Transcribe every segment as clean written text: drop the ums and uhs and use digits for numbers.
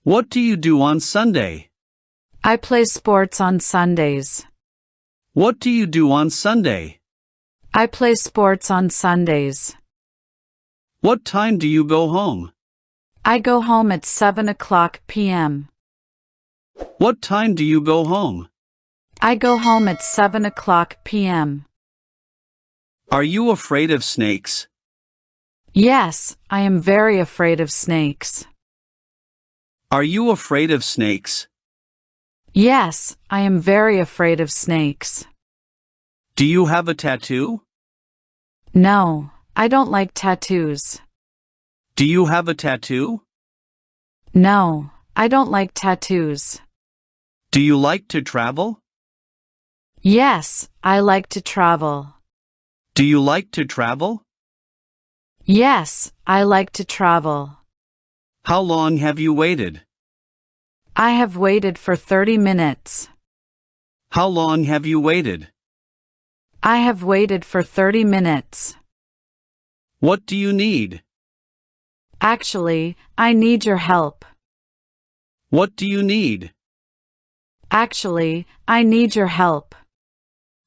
What do you do on Sunday? I play sports on Sundays. What do you do on Sunday? I play sports on Sundays. What time do you go home? I go home at 7 p.m. What time do you go home? I go home at 7 p.m. Are you afraid of snakes? Yes, I am very afraid of snakes. Are you afraid of snakes? Yes, I am very afraid of snakes. Do you have a tattoo? No, I don't like tattoos. Do you have a tattoo? No, I don't like tattoos. Do you like to travel? Yes, I like to travel. Do you like to travel? Yes, I like to travel. How long have you waited? I have waited for 30 minutes. How long have you waited? I have waited for 30 minutes. What do you need? Actually, I need your help. What do you need? Actually, I need your help.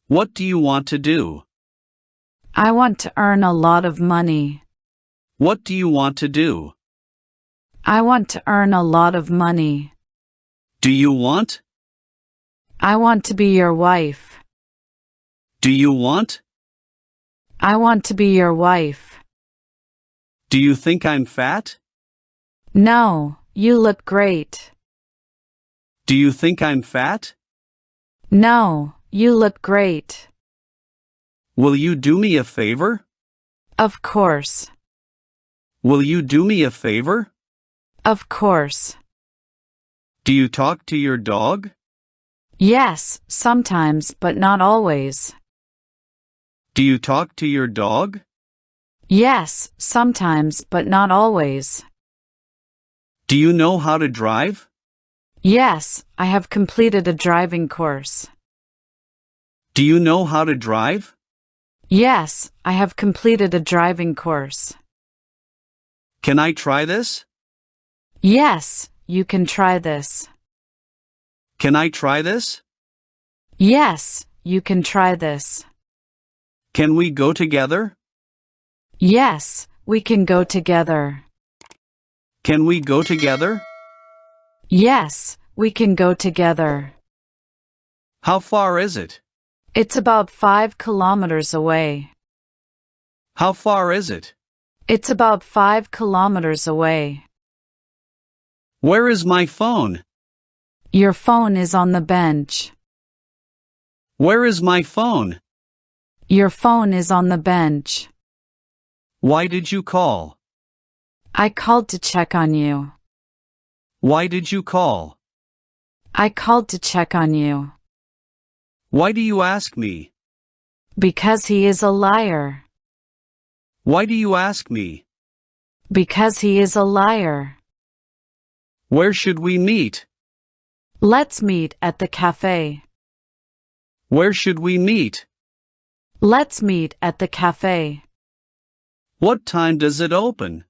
What do you want to do? I want to earn a lot of money. What do you want to do? I want to earn a lot of money. Do you want? I want to be your wife. Do you want? I want to be your wife. Do you think I'm fat? No, you look great. Do you think I'm fat? No, you look great. Will you do me a favor? Of course. Will you do me a favor? Of course. Do you talk to your dog? Yes, sometimes, but not always. Do you talk to your dog? Yes, sometimes, but not always. Do you know how to drive? Yes, I have completed a driving course. Do you know how to drive? Yes, I have completed a driving course. Can I try this? Yes, you can try this. Can I try this? Yes, you can try this. Can we go together? Yes, we can go together. Can we go together? Yes, we can go together. How far is it? It's about 5 kilometers away. How far is it? It's about 5 kilometers away. Where is my phone? Your phone is on the bench. Where is my phone? Your phone is on the bench. Why did you call? I called to check on you. Why did you call? I called to check on you. Why do you ask me? Because he is a liar. Why do you ask me? Because he is a liar. Where should we meet? Let's meet at the cafe. Where should we meet? Let's meet at the cafe. What time does it open?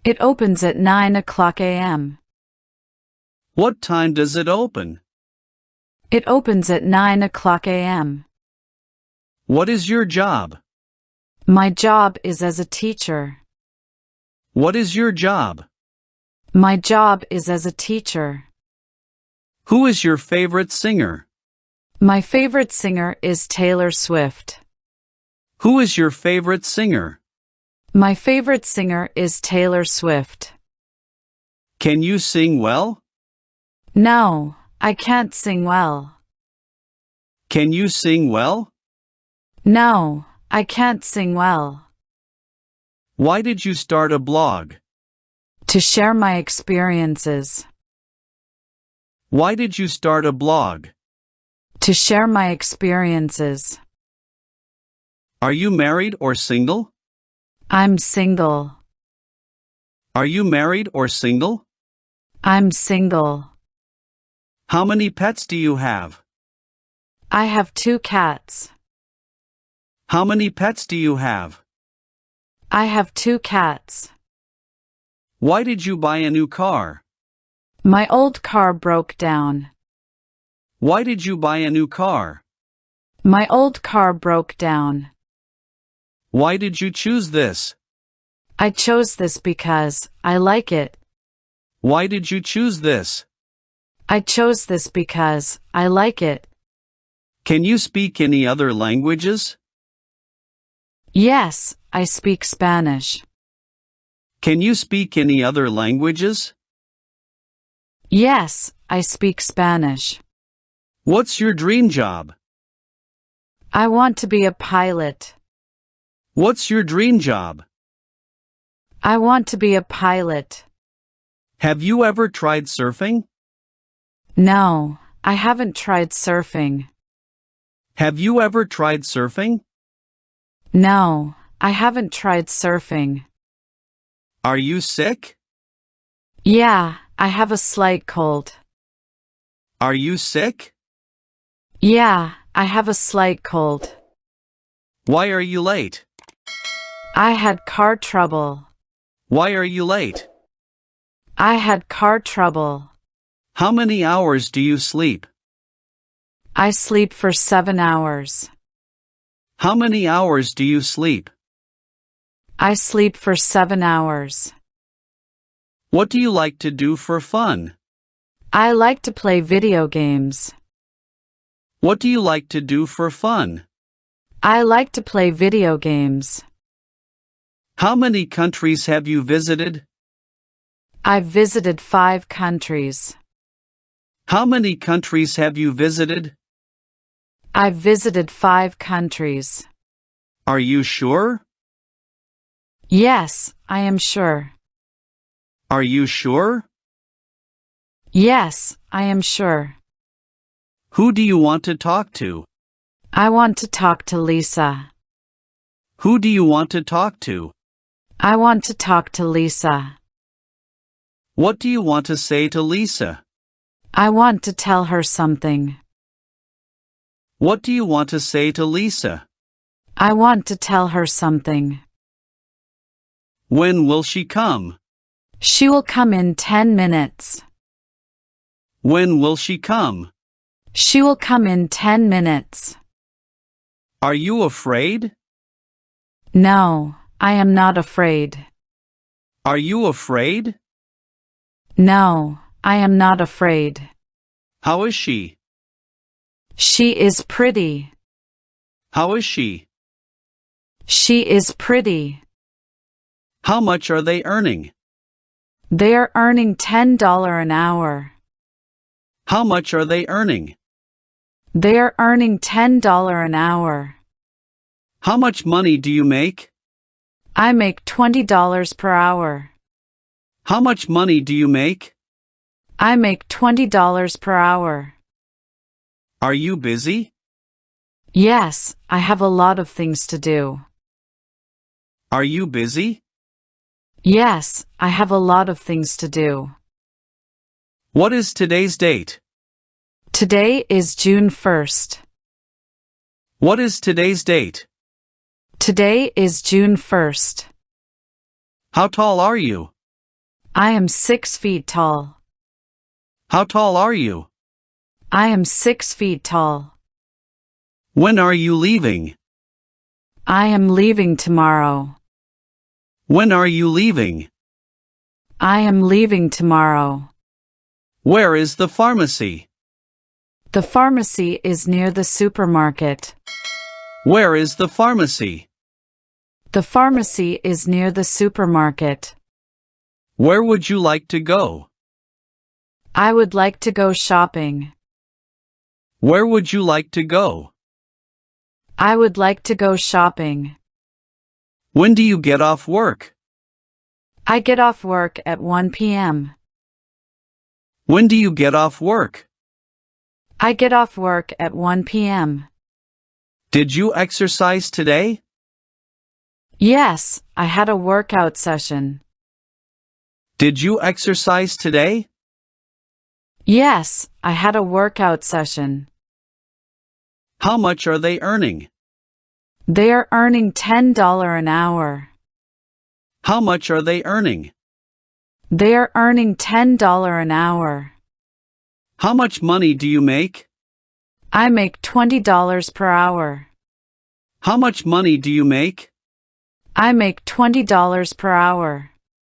It opens at 9 a.m. What time does it open? It opens at 9 a.m. What is your job? My job is as a teacher. What is your job? My job is as a teacher. Who is your favorite singer? My favorite singer is Taylor Swift. Who is your favorite singer? My favorite singer is Taylor Swift. Can you sing well? No, I can't sing well. Can you sing well? No, I can't sing well. Why did you start a blog? To share my experiences. Why did you start a blog? To share my experiences. Are you married or single? I'm single. Are you married or single? I'm single. How many pets do you have? I have 2 cats. How many pets do you have? I have 2 cats. Why did you buy a new car? My old car broke down. Why did you buy a new car? My old car broke down. Why did you choose this? I chose this because I like it. Why did you choose this? I chose this because I like it. Can you speak any other languages? Yes, I speak Spanish. Can you speak any other languages? Yes, I speak Spanish. What's your dream job? I want to be a pilot. What's your dream job? I want to be a pilot. Have you ever tried surfing? No, I haven't tried surfing. Have you ever tried surfing? No, I haven't tried surfing. Are you sick? Yeah, I have a slight cold. Are you sick? Yeah, I have a slight cold. Why are you late? I had car trouble. Why are you late? I had car trouble. How many hours do you sleep? I sleep for 7 hours. How many hours do you sleep? I sleep for 7 hours. What do you like to do for fun? I like to play video games. What do you like to do for fun? I like to play video games. How many countries have you visited? I've visited 5 countries. How many countries have you visited? I've visited 5 countries. Are you sure? Yes, I am sure. Are you sure? Yes, I am sure. Who do you want to talk to? I want to talk to Lisa. Who do you want to talk to? I want to talk to Lisa. What do you want to say to Lisa? I want to tell her something. What do you want to say to Lisa? I want to tell her something. When will she come? She will come in 10 minutes. When will she come? She will come in 10 minutes. Are you afraid? No, I am not afraid. Are you afraid? No, I am not afraid. How is she? She is pretty. How is she? She is pretty. How much are they earning? They are earning $10 an hour. How much are they earning? They are earning $10 an hour. How much money do you make? I make $20 per hour. How much money do you make? I make $20 per hour. Are you busy? Yes, I have a lot of things to do. Are you busy? Yes, I have a lot of things to do. What is today's date? Today is June 1st. What is today's date? Today is June 1st. How tall are you? I am 6 feet tall. How tall are you? I am 6 feet tall. When are you leaving? I am leaving tomorrow. When are you leaving? I am leaving tomorrow. Where is the pharmacy? The pharmacy is near the supermarket. Where is the pharmacy? The pharmacy is near the supermarket. Where would you like to go? I would like to go shopping. Where would you like to go? I would like to go shopping. When do you get off work? I get off work at 1 p.m. When do you get off work? I get off work at 1 p.m. Did you exercise today? Yes, I had a workout session. Did you exercise today? Yes, I had a workout session. How much are they earning? They are earning $10 an hour. How much are they earning? They are earning $10 an hour. How much money do you make? I make $20 per hour. How much money do you make? I make $20 per hour.